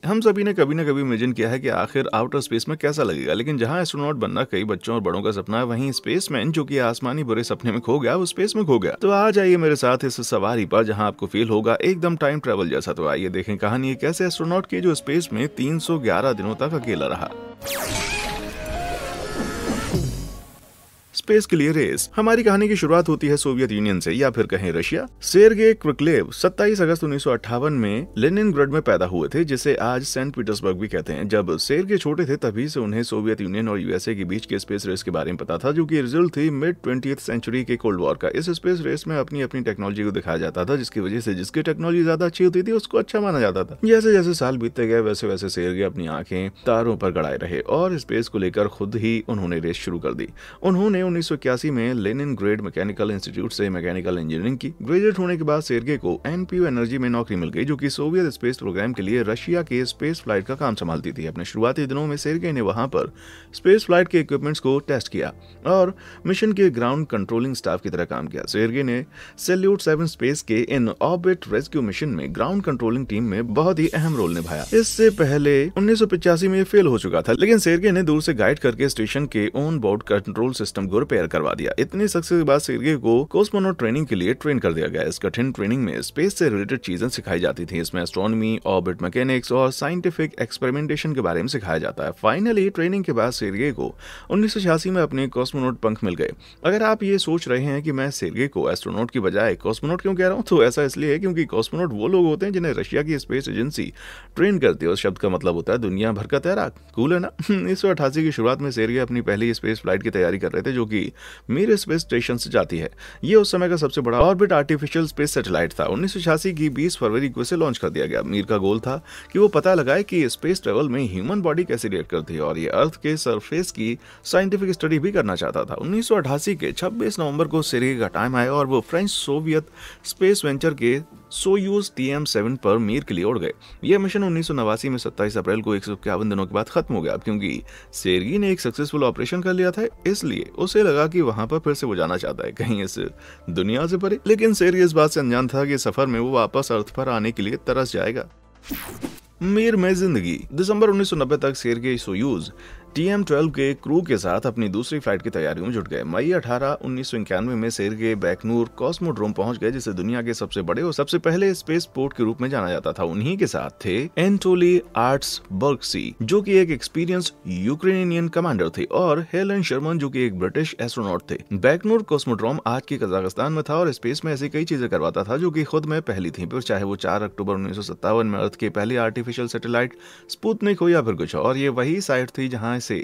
हम सभी ने कभी न कभी इमेजिन किया है कि आखिर आउटर स्पेस में कैसा लगेगा, लेकिन जहां एस्ट्रोनॉट बनना कई बच्चों और बड़ों का सपना है, वहीं स्पेसमैन जो कि आसमानी बुरे सपने में खो गया, वो स्पेस में खो गया। तो आ जाइए मेरे साथ इस सवारी पर जहां आपको फील होगा एकदम टाइम ट्रेवल जैसा। तो आइए देखें कहानी एक ऐसे एस्ट्रोनॉट की जो स्पेस में 311 दिनों तक अकेला रहा। स्पेस के लिए रेस। हमारी कहानी की शुरुआत होती है सोवियत यूनियन से, या फिर कहें रशिया। सेर्गेई क्रिकलेव 27 अगस्त 1958 में लेनिनग्राड में पैदा हुए थे, जिसे आज सेंट पीटर्सबर्ग भी कहते हैं। जब सेर्गेई छोटे थे तभी से उन्हें सोवियत यूनियन और यूएसए के बीच के स्पेस रेस के बारे में पता था, जो कि रिजल्ट थी मिड 20th सेंचुरी के कोल्ड वॉर का। इस स्पेस रेस में अपनी अपनी टेक्नोलॉजी को दिखाया जाता था, जिसकी वजह से जिसकी टेक्नोलॉजी ज्यादा अच्छी होती थी उसको अच्छा माना जाता था। जैसे जैसे साल बीतते गए वैसे वैसे सेर्गेई अपनी आंखें तारों पर गड़ाए रहे और स्पेस को लेकर खुद ही उन्होंने रेस शुरू कर दी। उन्होंने 1981 में लेनिनग्राड मैकेनिकल इंस्टीट्यूट से मैकेनिकल इंजीनियरिंग की। ग्रेजुएट होने के बाद सेर्गेई को एनपीयू एनर्जी में नौकरी मिल गई, जो कि सोवियत स्पेस प्रोग्राम के लिए रशिया के स्पेस फ्लाइट का काम संभालती थी। अपने शुरुआती दिनों में सेर्गेई ने वहां पर स्पेस फ्लाइट के इक्विपमेंट्स को टेस्ट किया और मिशन के ग्राउंड कंट्रोलिंग स्टाफ की तरह काम किया। सेर्गेई ने सैल्यूट 7 स्पेस के इन ऑर्बिट रेस्क्यू मिशन में ग्राउंड कंट्रोलिंग टीम में बहुत ही अहम रोल निभाया। इससे पहले 1985 में फेल हो चुका था, लेकिन सेर्गेई ने दूर से गाइड करके स्टेशन के ऑन बोर्ड कंट्रोल सिस्टम को रिपेयर करवा दिया। इतनी सक्सेस के बाद सेर्गेई को कॉस्मोनॉट ट्रेनिंग के लिए ट्रेन कर दिया गया। इस कठिन ट्रेनिंग में स्पेस से रिलेटेड चीजें सिखाई जाती थी। इसमें एस्ट्रोनॉमी, ऑर्बिट मैकेनिक्स और साइंटिफिक एक्सपेरिमेंटेशन के बारे में सिखाया जाता है। फाइनली ट्रेनिंग के बाद सेर्गेई को 1986 में अपने कॉस्मोनॉट पंख मिल गए। अगर आप ये सोच रहे हैं कि मैं सेर्गेई को एस्ट्रोनॉट की बजाय कॉस्मोनॉट क्यों कह रहा हूँ, तो ऐसा इसलिए है क्योंकि कॉस्मोनॉट वो लोग होते हैं जिन्हें रशिया की स्पेस एजेंसी ट्रेन करती है। उस शब्द का मतलब होता है दुनिया भर का तैराक। कूल है ना। 1988 की शुरुआत में सेर्गेई अपनी पहली स्पेस फ्लाइट की तैयारी कर रहे थे, जो कि मीर स्पेस स्टेशन से जाती है। ये उस समय का सबसे बड़ा ऑर्बिट आर्टिफिशियल स्पेस सैटेलाइट था। 1986 की 20 फरवरी को इसे लॉन्च कर दिया गया। मीर का गोल था कि वो पता लगाए कि स्पेस ट्रेवल में ह्यूमन बॉडी कैसे रिएक्ट करती है और ये अर्थ के सरफेस की साइंटिफिक स्टडी भी करना चाहता था। 1988 के 26 नवंबर को सेर्गेई का टाइम आया और वो फ्रेंच सोवियत स्पेस वेंचर के सोयूज TM7 पर मीर के लिए उड़ गए। यह मिशन 1989 में 27 अप्रैल को 151 दिनों के बाद खत्म हो गया। क्योंकि सेर्गेई ने एक सक्सेसफुल ऑपरेशन कर लिया था, इसलिए उसे लगा कि वहां पर फिर से वो जाना चाहता है, कहीं इस दुनिया से परे। लेकिन सेर्गेई इस बात से अनजान था कि सफर में वो वापस अर्थ पर आने के लिए तरस जाएगा। मीर में जिंदगी। दिसंबर 1990 तक सेर्गेई सोयूज TM12 के क्रू के साथ अपनी दूसरी फ्लाइट की तैयारियों में जुट गए। मई 18, 1991 में सेर्गेई बैकनूर कॉस्मोड्रोम पहुंच गए, जिसे दुनिया के सबसे बड़े और सबसे पहले स्पेस पोर्ट के रूप में जाना जाता था। उन्हीं के साथ थे एंटोली आर्ट्सबर्गसी, जो कि एक एक्सपीरियंस यूक्रेनियन कमांडर थे, और हेलन शर्मन, जो कि एक ब्रिटिश एस्ट्रोनॉट थे। बैकनूर कॉस्मोड्रोम आज के कजाकिस्तान में था और स्पेस में ऐसी कई चीजें करवाता था जो कि खुद में पहली थी, फिर चाहे वो 4 अक्टूबर 1957 में अर्थ के पहले आर्टिफिशियल सैटेलाइट स्पुतनिक हो या फिर कुछ और। ये वही साइट थी जहां से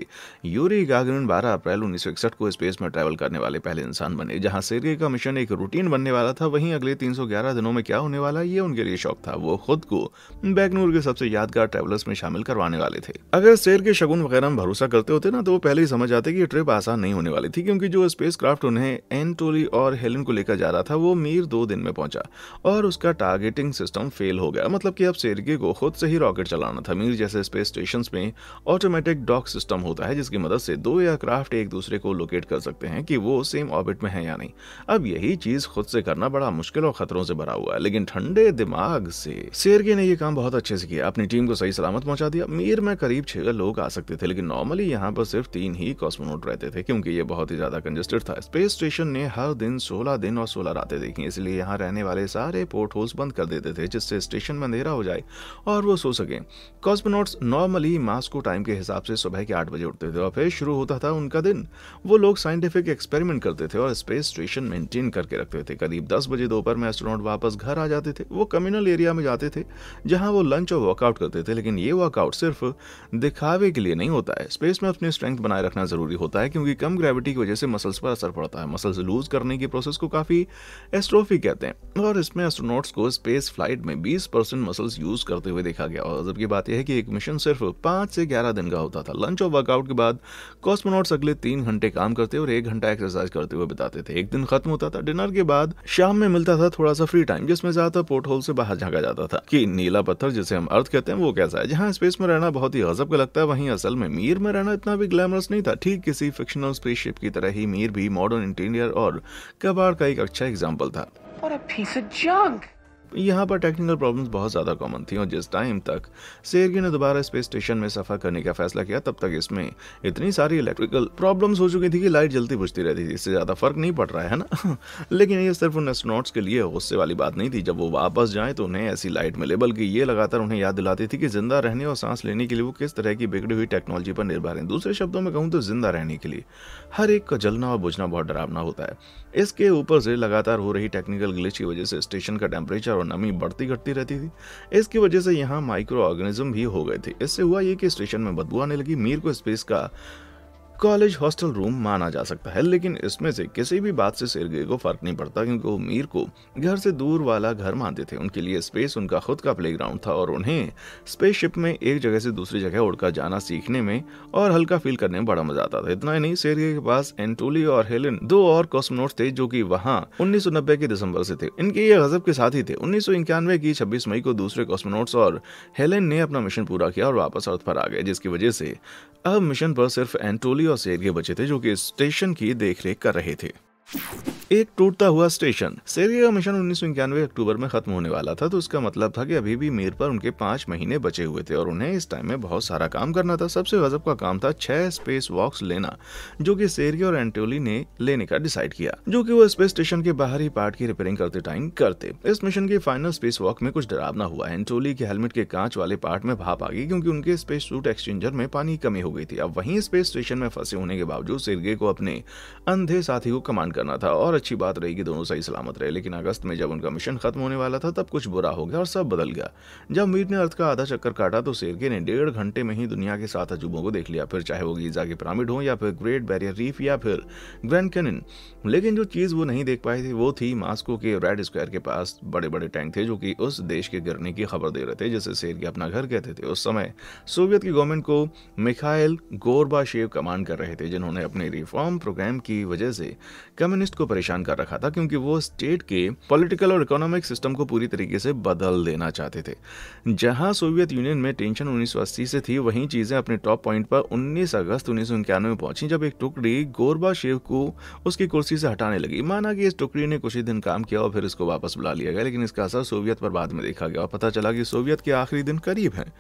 यूरी गागरिन 12 अप्रैल 1961 को स्पेस में ट्रैवल करने वाले पहले इंसान बने। जहां सेर्गेई का मिशन एक रूटीन बनने वाला था, वहीं अगले 311 दिनों में क्या होने वाला ये उनके लिए शौक था। वो खुद को बैकनूर के सबसे यादगार ट्रैवलर्स में शामिल करवाने वाले थे। अगर सेर्गेई शगुन वगैरह में भरोसा करते होते ना, तो वो पहले ही समझ जाते कि ये ट्रिप आसान नहीं होने वाली थी, क्योंकि जो स्पेस क्राफ्ट उन्हें एंटोली और हेलन को लेकर जा रहा था वो मीर 2 दिन में पहुंचा और उसका टारगेटिंग सिस्टम फेल हो गया। मतलब कि अब सेर्गेई को खुद से ही रॉकेट चलाना था। मीर जैसे स्पेस स्टेशन में ऑटोमेटिक डॉक सिस्टम होता है, जिसकी मदद से 2 एयरक्राफ्ट एक दूसरे को लोकेट कर सकते हैं कि वो सेम ऑर्बिट में है या नहीं। अब यही चीज खुद से करना बड़ा मुश्किल और खतरों से भरा हुआ है, लेकिन ठंडे दिमाग से सेर्गेई ने ये काम बहुत अच्छे से किया। अपनी टीम को सही सलामत पहुंचा दिया। मीर में करीब 6 लोग आ सकते थे, लेकिन नॉर्मली यहाँ पर सिर्फ 3 ही कॉस्मोनॉट रहते थे, क्योंकि ये बहुत ही ज्यादा कंजेस्टेड था। स्पेस स्टेशन ने हर दिन 16 दिन और 16 रातें देखी, इसलिए यहाँ रहने वाले सारे पोर्ट होल्स बंद कर देते थे, जिससे स्टेशन में अंधेरा हो जाए और वो सो सके। कॉस्मोनॉट्स नॉर्मली मास्को टाइम के हिसाब से सुबह के 8 बजे उठते थे और फिर शुरू होता था उनका दिन। वो लोग साइंटिफिक एक्सपेरिमेंट करते थे और स्पेस स्टेशन मेंटेन करके रखते थे। करीब 10 बजे दोपहर में एस्ट्रोनॉट वापस घर आ जाते थे। वो कम्युनल एरिया में जाते थे जहां वो लंच और वर्कआउट करते थे, लेकिन ये वर्कआउट सिर्फ दिखावे के लिए नहीं होता है। स्पेस में अपनी स्ट्रेंथ बनाए रखना जरूरी होता है, क्योंकि कम ग्रेविटी की वजह से मसल्स पर असर पड़ता है। मसल्स लूज करने की प्रोसेस को काफी एस्ट्रोफी कहते हैं, और इसमें एस्ट्रोनॉट्स को स्पेस फ्लाइट में 20% मसल्स यूज करते हुए देखा गया। और जबकि बात यह है कि एक मिशन सिर्फ 5 से 11 दिन का होता था। लंच और वर्कआउट के बाद कॉस्मोनॉट्स अगले 3 घंटे काम करते और 1 घंटा एक्सरसाइज करते हुए बिताते थे। एक दिन खत्म होता था, डिनर के बाद शाम में मिलता था थोड़ा सा फ्री टाइम, जिसमें ज्यादातर पोर्ट होल से बाहर झांका जाता था कि नीला पत्थर जिसे हम अर्थ कहते हैं वो कैसा है। जहां स्पेस में रहना बहुत ही गजब का लगता है, वहीं असल में मीर में रहना इतना भी ग्लैमरस नहीं था। ठीक किसी फिक्शनल स्पेसशिप की तरह ही मीर भी मॉडर्न इंटीरियर और कबाड़ का एक अच्छा एग्जाम्पल था। What a piece of junk! यहाँ पर टेक्निकल प्रॉब्लम्स बहुत ज़्यादा कॉमन थी और जिस टाइम तक सेर्गे ने दोबारा स्पेस स्टेशन में सफ़र करने का फैसला किया तब तक इसमें इतनी सारी इलेक्ट्रिकल प्रॉब्लम्स हो चुकी थी कि लाइट जलती बुझती रहती थी। इससे ज़्यादा फर्क नहीं पड़ रहा है ना लेकिन ये सिर्फ उन एस्ट्रोनॉट्स के लिए गुस्से वाली बात नहीं थी। जब वो वापस जाएं तो उन्हें ऐसी लाइट मिले, बल्कि ये लगातार उन्हें याद दिलाती थी कि जिंदा रहने और सांस लेने के लिए वो किस तरह की बिगड़ी हुई टेक्नोलॉजी पर निर्भर हैं। दूसरे शब्दों में कहूँ तो जिंदा रहने के लिए हर एक का जलना और बुझना बहुत डरावना होता है। इसके ऊपर से लगातार हो रही टेक्निकल ग्लिच की वजह से स्टेशन का टेम्परेचर और नमी बढ़ती घटती रहती थी। इसकी वजह से यहाँ माइक्रो ऑर्गेनिज्म भी हो गए थे। इससे हुआ ये कि स्टेशन में बदबू आने लगी। मीर को स्पेस का कॉलेज हॉस्टल रूम माना जा सकता है, लेकिन इसमें से किसी भी बात से सेर्गे को फर्क नहीं पड़ता क्योंकि वो मीर को घर से दूर वाला घर मानते थे। उनके लिए स्पेस उनका खुद का प्लेग्राउंड था और उन्हें स्पेसशिप में एक जगह से दूसरी जगह उड़कर जाना सीखने में और हल्का फील करने में बड़ा मजा आता था। इतना ही नहीं, सेर्गे के पास एंटोली और हेलेन दो और कॉस्मोनॉट्स थे जो कि वहां 1990 के दिसंबर से थे। इनके ये गजब के साथी थे। 1991 की 26 मई को दूसरे कॉस्मोनॉट्स और हेलेन ने अपना मिशन पूरा किया और वापस अर्थ पर आ गए, जिसकी वजह से अब मिशन पर सिर्फ एंटोली और सेर्गे बचे थे जो कि स्टेशन की देखरेख कर रहे थे। एक टूटता हुआ स्टेशन। सेर्गे का मिशन 1991 अक्टूबर में खत्म होने वाला था, तो इसका मतलब था कि अभी भी मीर पर उनके 5 महीने बचे हुए थे और उन्हें इस टाइम में बहुत सारा काम करना था। सबसे गजब का काम था 6 स्पेस वॉक्स लेना, जो कि सेर्गे और एंटोली ने लेने का डिसाइड किया, जो कि वो स्पेस स्टेशन के बाहरी पार्ट की रिपेयरिंग करते टाइम करते। इस मिशन के फाइनल स्पेस वॉक में कुछ डरावना हुआ। एंटोली के हेलमेट के कांच वाले पार्ट में भाप आ गई क्योंकि उनके स्पेस सूट एक्सचेंजर में पानी की कमी हो गई थी। अब वहीं स्पेस स्टेशन में फंसे होने के बावजूद सेर्गे को अपने अंधे साथी को कमांड करना था और अच्छी बात रही कि दोनों सही सलामत रहे। लेकिन अगस्त में जब उनका मिशन खत्म होने वाला था तब कुछ बुरा हो गया और सब बदल गया। जब मीर ने अर्थ का आधा चक्कर काटा तो सेर्गे ने 1.5 घंटे में ही दुनिया के 7 अजूबों को देख लिया, फिर चाहे वो गीजा के पिरामिड हो या फिर ग्रेट बैरियर रीफ या फिर ग्रैंड कैनियन। लेकिन जो चीज वो नहीं देख पाए थे वो थी मास्को के रेड स्क्वायर के पास बड़े बड़े टैंक थे जो कि उस देश के गिरने की खबर दे रहे थे, जिसे सेर्गे अपना घर कहते थे। उस समय सोवियत की गवर्नमेंट को मिखाइल गोर्बाचेव कमांड कर रहे थे, जिन्होंने अपने रिफॉर्म प्रोग्राम की वजह से कम्युनिस्ट को परेशान कर रखा था क्योंकि वो स्टेट के पॉलिटिकल और इकोनॉमिक सिस्टम को पूरी तरीके से बदल देना चाहते थे। जहां सोवियत यूनियन में टेंशन 1980 से थी, वहीं चीजें अपने टॉप पॉइंट पर 19 अगस्त 1991 में पहुंची जब एक टुकड़ी गोर्बाचेव को उसकी कुर्सी से हटाने लगी। माना कि इस टुकड़ी ने कुछ ही दिन काम किया और फिर इसको वापस बुला लिया गया, लेकिन इसका असर सोवियत पर बाद में देखा गया और पता चला कि सोवियत के आखिरी दिन करीब हैं।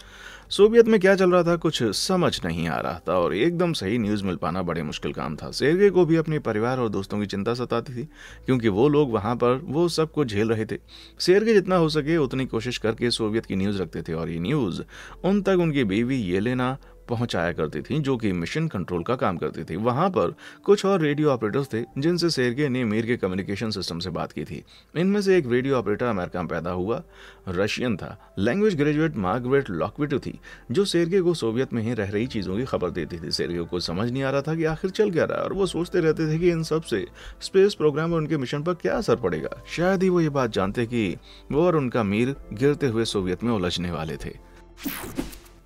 सोवियत में क्या चल रहा था कुछ समझ नहीं आ रहा था और एकदम सही न्यूज मिल पाना बड़े मुश्किल काम था। सेर्गे को भी अपने परिवार और दोस्तों की चिंता सताती थी क्योंकि वो लोग वहां पर वो सब कुछ झेल रहे थे। सेर्गे जितना हो सके उतनी कोशिश करके सोवियत की न्यूज रखते थे और ये न्यूज उन तक उनकी बीवी येलेना पहुंचाया करती थी जो कि मिशन कंट्रोल का काम करती थी। वहां पर कुछ और रेडियो ऑपरेटर्स थे जिनसे सेर्गे ने मीर के कम्युनिकेशन सिस्टम से बात की थी। इनमें से एक रेडियो ऑपरेटर अमेरिका में पैदा हुआ रशियन था। लैंग्वेज ग्रेजुएट मार्गरेट लॉकविटो थी जो सेर्गे को सोवियत में ही रह रही चीजों की खबर देती थी। सेर्गे को समझ नहीं आ रहा था कि आखिर चल क्या रहा है और वो सोचते रहते थे कि इन सब से स्पेस प्रोग्राम और उनके मिशन पर क्या असर पड़ेगा। शायद ही वो ये बात जानते कि वो और उनका मीर गिरते हुए सोवियत में उलझने वाले थे।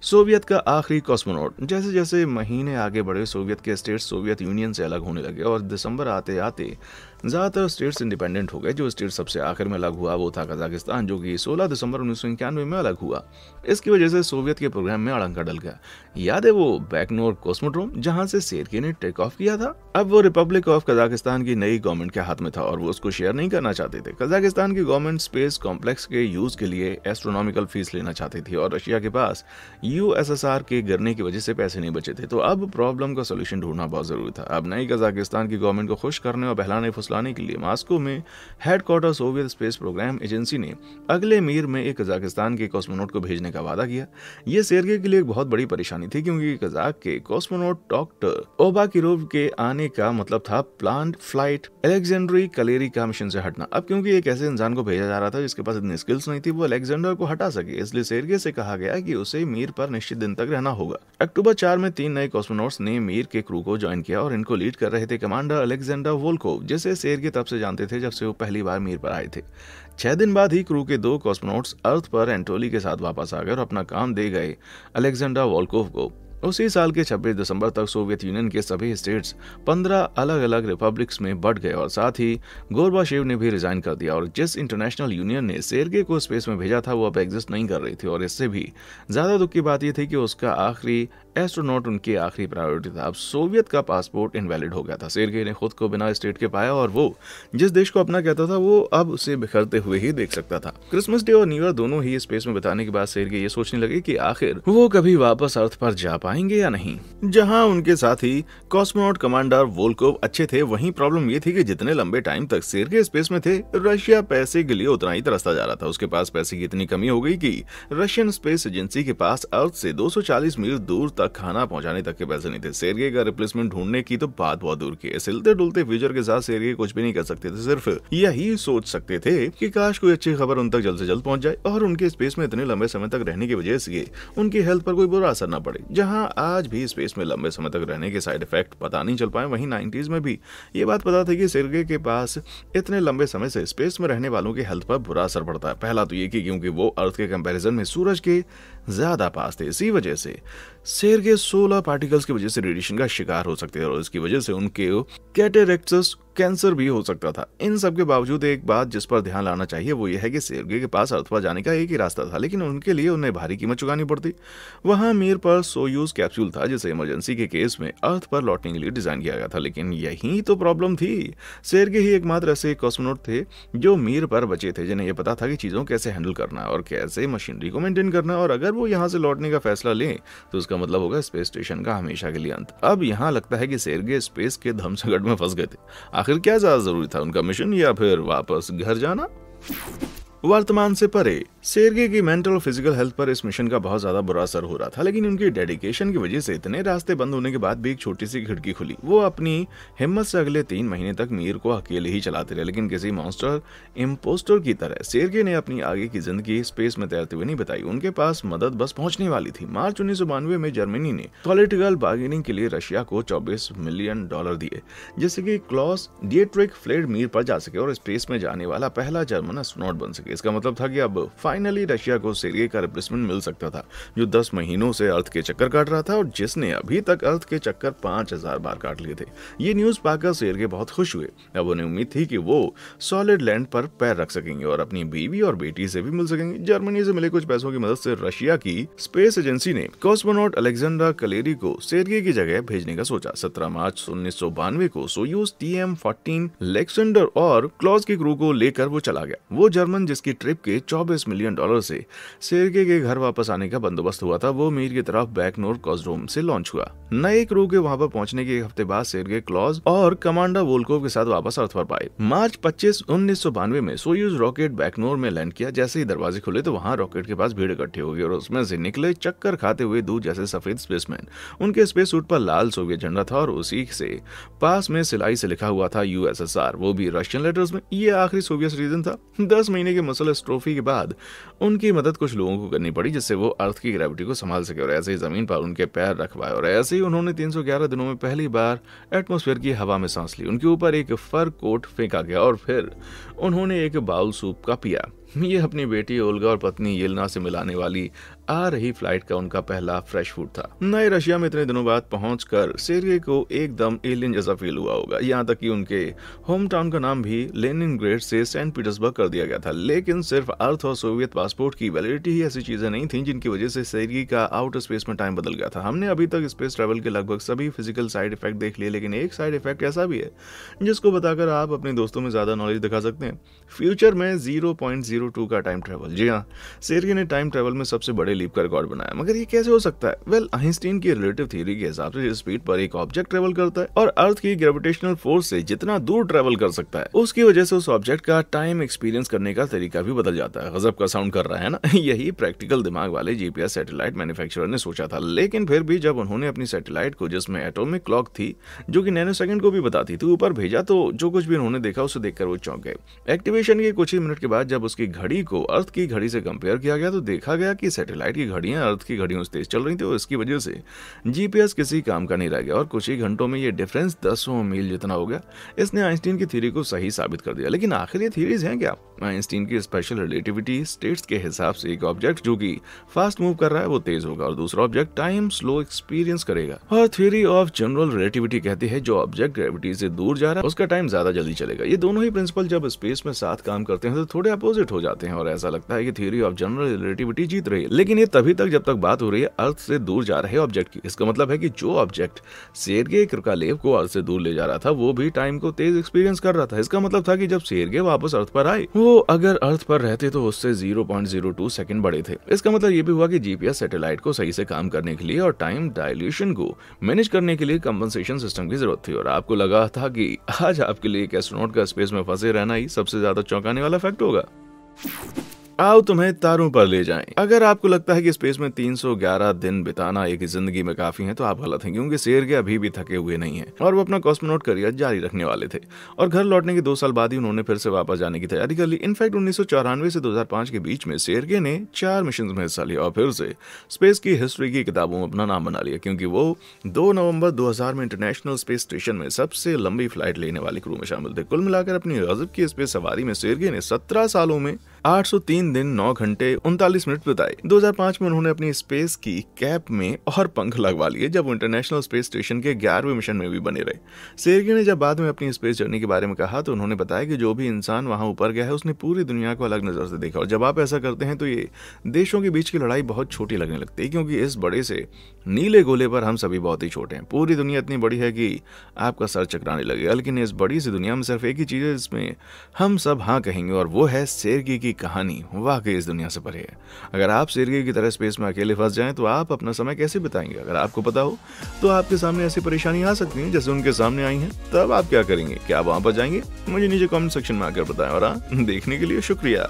सोवियत का आखिरी कॉस्मोनॉट। जैसे जैसे महीने आगे बढ़े सोवियत के स्टेट्स सोवियत यूनियन से अलग होने लगे और दिसंबर आते आते ज़्यादातर स्टेट्स इंडिपेंडेंट हो गए। जो स्टेट सबसे आखिर में अलग हुआ वो था कजाकिस्तान, जो कि 16 दिसंबर 1991 में अलग हुआ। इसकी वजह से सोवियत के प्रोग्राम में अड़ंगा डल गया। याद है वो बैकनोर कॉस्मोड्रोम जहां से सेर्गे ने टेक ऑफ किया था? अब वो रिपब्लिक ऑफ कजाकिस्तान की नई गवर्नमेंट के हाथ में था और वो उसको शेयर नहीं करना चाहते थे। कजाकिस्तान की गवर्नमेंट स्पेस कॉम्प्लेक्स के यूज के लिए एस्ट्रोनॉमिकल फीस लेना चाहती थी और रशिया के पास यूएसएसआर के गिरने की वजह से पैसे नहीं बचे थे। तो अब प्रॉब्लम का सोल्यूशन ढूंढना बहुत जरूरी था। अब नई कजाकिस्तान की गवर्नमेंट को खुश करने और बहलाने फुसलाने के लिए मास्को में headquarter Soviet space program agency ने अगले मीर में एक कजाकिस्तान के कॉस्मोनॉट को भेजने का वादा किया। यह सेर्गे के लिए एक बहुत बड़ी परेशानी थी क्योंकि कजाक के कॉस्मोनॉट डॉक्टर ओबाकिरोव के आने का मतलब था प्लान्ड फ्लाइट अलेक्जेंड्री कलेरी का मिशन से हटना। अब क्योंकि एक ऐसे इंसान को भेजा जा रहा था जिसके पास इतनी स्किल्स नहीं थी वो अलेक्जेंडर को हटा सके, इसलिए सेर्गे से कहा गया कि उसे मीर पर निश्चित दिन तक रहना होगा। अक्टूबर 4 में 3 नए कॉस्मोनॉट्स ने मीर के क्रू को ज्वाइन किया और इनको लीड कर रहे थे कमांडर अलेक्जेंडर वोल्कोव, जिसे सेर्गे तब से जानते थे जब से वो पहली बार मीर पर आए थे। 6 दिन बाद ही क्रू के 2 कॉस्मोनॉट्स अर्थ पर एंटोली के साथ वापस आ गए और अपना काम दे गए अलेक्जेंडर वोल्कोव को। उसी साल के 26 दिसंबर तक सोवियत यूनियन के सभी स्टेट्स 15 अलग अलग रिपब्लिक्स में बट गए और साथ ही गोर्बाचेव ने भी रिजाइन कर दिया और जिस इंटरनेशनल यूनियन ने सेर्गे को स्पेस में भेजा था वो अब एग्जिस्ट नहीं कर रही थी। और इससे भी ज्यादा दुख की बात यह थी कि उसका आखिरी एस्ट्रोनॉट उनकी आखिरी प्रायोरिटी था। अब सोवियत का पासपोर्ट इनवैलिड हो गया था। सेर्गेई ने खुद को बिना स्टेट के पाया और वो जिस देश को अपना कहता था वो अब उसे बिखरते हुए ही देख सकता था। क्रिसमस डे और न्यू ईयर दोनों ही स्पेस में बिताने के बाद सेर्गेई ये सोचने लगे कि आखिर वो कभी वापस अर्थ पर जा पाएंगे या नहीं। जहां उनके साथी कॉस्मोनॉट कमांडर वोल्कोव अच्छे थे, वहीं प्रॉब्लम ये थी कि जितने लंबे टाइम तक सेर्गेई स्पेस में थे, रशिया पैसे के लिए उतना ही तरसता जा रहा था। उसके पास पैसे की इतनी कमी हो गई कि रशियन स्पेस एजेंसी के पास अर्थ से 240 मील दूर तक खाना पहुंचाने तक के पैसे नहीं थे। सेर्गेई का रिप्लेसमेंट ढूंढने की तो बात बहुत दूर की है। हिलते डुलते फ्यूचर के साथ सेर्गेई कुछ भी नहीं कर सकते थे, सिर्फ यही सोच सकते थे कि काश कोई अच्छी खबर उन तक जल्द से जल्द पहुंच जाए और उनके स्पेस में इतने लंबे समय तक रहने की वजह से उनकी हेल्थ पर कोई बुरा असर न पड़े। जहां आज भी स्पेस में लंबे समय तक रहने के साइड इफेक्ट पता नहीं चल पाए, वहीं 90s में भी ये बात पता थी कि सेर्गेई के पास इतने लंबे समय से स्पेस में रहने वालों की हेल्थ पर बुरा असर पड़ता है। पहला तो ये कि क्योंकि वो अर्थ के कंपैरिजन में सूरज के ज्यादा पास थे, इसी वजह से सेर्गेई 16 पार्टिकल्स की वजह से रेडिएशन का शिकार हो सकते थे और इसकी वजह से उनके कैटेरेक्टस कैंसर भी हो सकता था। इन सब के बावजूद एक बात जिस पर ध्यान लाना चाहिए वो ये है कि सेर्गेई के पास अर्थ पर जाने का एक ही रास्ता था, लेकिन उनके लिए उन्हें भारी कीमत चुकानी पड़ती। वहां मीर पर सोयूज कैप्सूल था जिसे इमरजेंसी के केस में अर्थ पर लौटने के लिए डिजाइन किया गया था, लेकिन यही तो प्रॉब्लम थी। सेर्गेई ही एकमात्र ऐसे कॉस्मोनॉट थे जो मीर पर बचे थे, जिन्हें यह पता था कि चीजों कैसे हैंडल करना है और कैसे मशीनरी को मेंटेन करना है, और अगर वो यहाँ से लौटने का फैसला लें तो उसका मतलब होगा स्पेस स्टेशन का हमेशा के लिए अंत। अब यहाँ लगता है कि सेर्गेई स्पेस के धमसंकट में फंस गए थे। आखिर क्या ज्यादा जरूरी था, उनका मिशन या फिर वापस घर जाना? वर्तमान से परे सेर्गेई की मेंटल और फिजिकल हेल्थ पर इस मिशन का बहुत ज्यादा बुरा असर हो रहा था, लेकिन उनकी डेडिकेशन की वजह से इतने रास्ते बंद होने के बाद भी एक छोटी सी खिड़की खुली। वो अपनी हिम्मत से अगले 3 महीने तक मीर को अकेले ही चलाते रहे, लेकिन किसी मॉन्स्टर इम्पोस्टर की तरह सेर्गेई ने अपनी आगे की जिंदगी स्पेस में तैरते हुए नहीं बताई। उनके पास मदद बस पहुंचने वाली थी। मार्च 1992 में जर्मनी ने पॉलिटिकल बार्गेनिंग के लिए रशिया को $24 मिलियन दिए, जिससे कि क्लॉस डिएट्रिक फ्लेड मीर पर जा सके और स्पेस में जाने वाला पहला जर्मन एस्ट्रोनॉट बन सके। इसका मतलब था कि अब फाइनली रशिया को सेर्गेई का रिप्लेसमेंट मिल सकता था, जो 10 महीनों से अर्थ के चक्कर काट रहा था और जिसने अभी तक अर्थ के चक्कर 5000 बार काट लिए थे। ये न्यूज पाकर सेर्गेई बहुत खुश हुए। अब उन्हें उम्मीद थी कि वो सॉलिड लैंड पर पैर रख सकेंगे और अपनी बीवी और बेटी से भी मिल सकेंगे। जर्मनी से मिले कुछ पैसों की मदद से रशिया की स्पेस एजेंसी ने कॉस्मोनॉट अलेक्जेंडर कलेरी को सेर्गेई की जगह भेजने का सोचा। 17 मार्च 1992 को सोयूज TM-14 लेक्सेंडर और क्लॉज की क्रू को लेकर वो चला गया। वो जर्मन जिसकी ट्रिप के $24 मिलियन से सेर्गेई के घर वापस आने का बंदोबस्त हुआ था, वो मीर की तरफ बैकनोर कॉस्ड्रोम से लॉन्च हुआ। नए क्रू के वहां पर पहुंचने के एक हफ्ते बाद सेर्गेई क्लॉज और कमांडर वोल्कोव के साथ वापस अर्थ पर पाए। मार्च 25, 1992 में सोयूज रॉकेट बैकनोर में लैंड किया। जैसे ही दरवाजे खुले तो वहां रॉकेट के पास भीड़ इकट्ठी हो गई और उसमें से निकले चक्कर खाते हुए दूध जैसे सफेद स्पेसमैन। उनके स्पेस सूट पर लाल सोवियत झंडा था और उसी से पास में सिलाई से लिखा हुआ था USSR, वो भी रशियन लेटर्स में। ये आखिरी सोवियत सिटीजन था। 10 महीने के मसल ट्रॉफी के बाद उनकी मदद कुछ लोगों को करनी पड़ी जिससे वो अर्थ की ग्रेविटी को संभाल सके और ऐसे ही जमीन पर उनके पैर रखवाए और ऐसे ही उन्होंने 311 दिनों में पहली बार एटमॉस्फेयर की हवा में सांस ली। उनके ऊपर एक फर कोट फेंका गया और फिर उन्होंने एक बाउल सूप का पिया। ये अपनी बेटी ओल्गा और पत्नी येलेना से मिलाने वाली आ रही फ्लाइट का उनका पहला फ्रेश फूड था। नए रशिया में इतने दिनों बाद पहुंचकर सेर्गेई को एकदम एलियन जैसा फील हुआ होगा। यहाँ तक कि उनके होम टाउन का नाम भी लेनिनग्रेड से सेंट पीटर्सबर्ग कर दिया गया था। लेकिन सिर्फ अर्थ और सोवियत पासपोर्ट की वैलिडिटी ही ऐसी चीजें नहीं थी जिनकी वजह से सेर्गेई का आउटर स्पेस में टाइम बदल गया था। हमने अभी तक स्पेस ट्रैवल के लगभग सभी फिजिकल साइड इफेक्ट देख लिए, लेकिन एक साइड इफेक्ट ऐसा भी है जिसको बताकर आप अपने दोस्तों में ज्यादा नॉलेज दिखा सकते हैं। फ्यूचर में 0.02 का टाइम ट्रैवल। जी हाँ, सेर्गेई ने टाइम ट्रैवल में सबसे बड़े लीप का रिकॉर्ड बनाया। मगर ये कैसे हो सकता है? वेल, आइंस्टीन की रिलेटिव थ्योरी के हिसाब से जिस स्पीड पर एक ऑब्जेक्ट ट्रैवल करता है और अर्थ की ग्रेविटेशनल फोर्स से जितना दूर ट्रैवल कर सकता है, उसकी वजह से उस ऑब्जेक्ट का टाइम एक्सपीरियंस करने का तरीका भी बदल जाता है। गजब का साउंड कर रहा है ना? यही प्रैक्टिकल दिमाग वाले GPS सैटेलाइट मैन्युफैक्चरर ने सोचा था। लेकिन फिर भी जब उन्होंने अपनी सैटेलाइट को, जिसमें एटॉमिक क्लॉक थी जो कि नैनो सेकंड को भी बताती थी, ऊपर भेजा तो जो कुछ भी उन्होंने देखा उसे देखकर वो चौंक गए। एक्टिवेशन के कुछ ही मिनट के बाद जब उसकी घड़ी को अर्थ की घड़ी से कंपेयर किया गया तो देखा गया कि सैटेलाइट की घड़ियां अर्थ की घड़ियों से तेज चल रही थी और इसकी वजह से GPS किसी काम का नहीं रह गया और कुछ ही घंटों में ये डिफरेंस 10 मील जितना हो गया। इसने आइंस्टीन की थ्योरी को सही साबित कर दिया। लेकिन आखिर ये थ्योरीज हैं क्या? आइंस्टीन की स्पेशल रिलेटिविटी स्टेट्स के हिसाब से एक ऑब्जेक्ट जो कि फास्ट मूव कर रहा है वो तेज होगा और दूसरा ऑब्जेक्ट टाइम स्लो एक्सपीरियंस करेगा। और थ्योरी ऑफ जनरल रिलेटिविटी कहती है जो ऑब्जेक्ट ग्रेविटी से दूर जा रहा है उसका टाइम ज्यादा जल्दी चलेगा। ये दोनों ही प्रिंसिपल जब स्पेस में साथ काम करते हैं तो थोड़े अपोजिट हो जाते हैं और ऐसा लगता है कि थ्योरी ऑफ जनरल रिलेटिविटी जीत रही है। लेकिन लेकिन ये तभी तक जब तक बात हो रही है अर्थ से दूर जा रहे ऑब्जेक्ट की। इसका मतलब है कि जो ऑब्जेक्ट सेर्गेई क्रिकालेव को अर्थ से दूर ले जा रहा था वो भी टाइम को तेज एक्सपीरियंस कर रहा था। इसका मतलब था कि जब सेर्गेई वापस अर्थ पर आए, वो अगर अर्थ पर रहते तो उससे 0.02 सेकंड बड़े थे। इसका मतलब ये भी हुआ कि जीपीएस सैटेलाइट को सही से काम करने के लिए और टाइम डायल्यूशन को मैनेज करने के लिए कंपनसेशन सिस्टम की जरूरत थी। और आपको लगा था कि आज आपके लिए एक एस्ट्रोनॉट का स्पेस में फंसे रहना ही सबसे ज्यादा चौंकाने वाला फैक्ट होगा। आओ तुम्हें तारों पर ले जाएं। अगर आपको लगता है कि स्पेस में 311 दिन बिताना एक जिंदगी में काफी है तो आप गलत हैं, क्योंकि सेर्गेई अभी भी थके हुए नहीं हैं और वो अपना कॉस्मोनॉट करियर जारी रखने वाले थे। और घर लौटने के 2 साल बाद ही उन्होंने फिर से वापस जाने की तैयारी कर ली। इनफैक्ट 1994 से 2005 के बीच में सेर्गेई ने 4 मिशन में हिस्सा लिया और फिर से स्पेस की हिस्ट्री की किताबों में अपना नाम बना लिया, क्योंकि वो 2 नवंबर 2000 में इंटरनेशनल स्पेस स्टेशन में सबसे लंबी फ्लाइट लेने वाली क्रू में शामिल थे। कुल मिलाकर अपनी गजब की स्पेस सवारी में सेर्गेई ने 17 सालों में 803 दिन 9 घंटे 39 मिनट बिताए। 2005 में उन्होंने अपनी स्पेस की कैप में और पंख लगवा लिए जब वो इंटरनेशनल स्पेस स्टेशन के 11वें मिशन में भी बने रहे। सेर्गेई ने जब बाद में अपनी स्पेस जर्नी के बारे में कहा तो उन्होंने बताया कि जो भी इंसान वहां ऊपर गया है उसने पूरी दुनिया को अलग नजर से देखा, और जब आप ऐसा करते हैं तो ये देशों के बीच की लड़ाई बहुत छोटी लगने लगती है, क्योंकि इस बड़े से नीले गोले पर हम सभी बहुत ही छोटे हैं। पूरी दुनिया इतनी बड़ी है कि आपका सर चकराने लगेगा, लेकिन इस बड़ी सी दुनिया में सिर्फ एक ही चीज है जिसमें हम सब हाँ कहेंगे, और वो है सेर्गेई की कहानी वाकई इस दुनिया से परे है। अगर आप सेर्गेई की तरह स्पेस में अकेले फंस जाएं तो आप अपना समय कैसे बिताएंगे? अगर आपको पता हो तो आपके सामने ऐसी परेशानी आ सकती है जैसे उनके सामने आई हैं, तब आप क्या करेंगे? क्या आप वहां पर जाएंगे? मुझे नीचे कमेंट सेक्शन में आकर बताएं। और देखने के लिए शुक्रिया।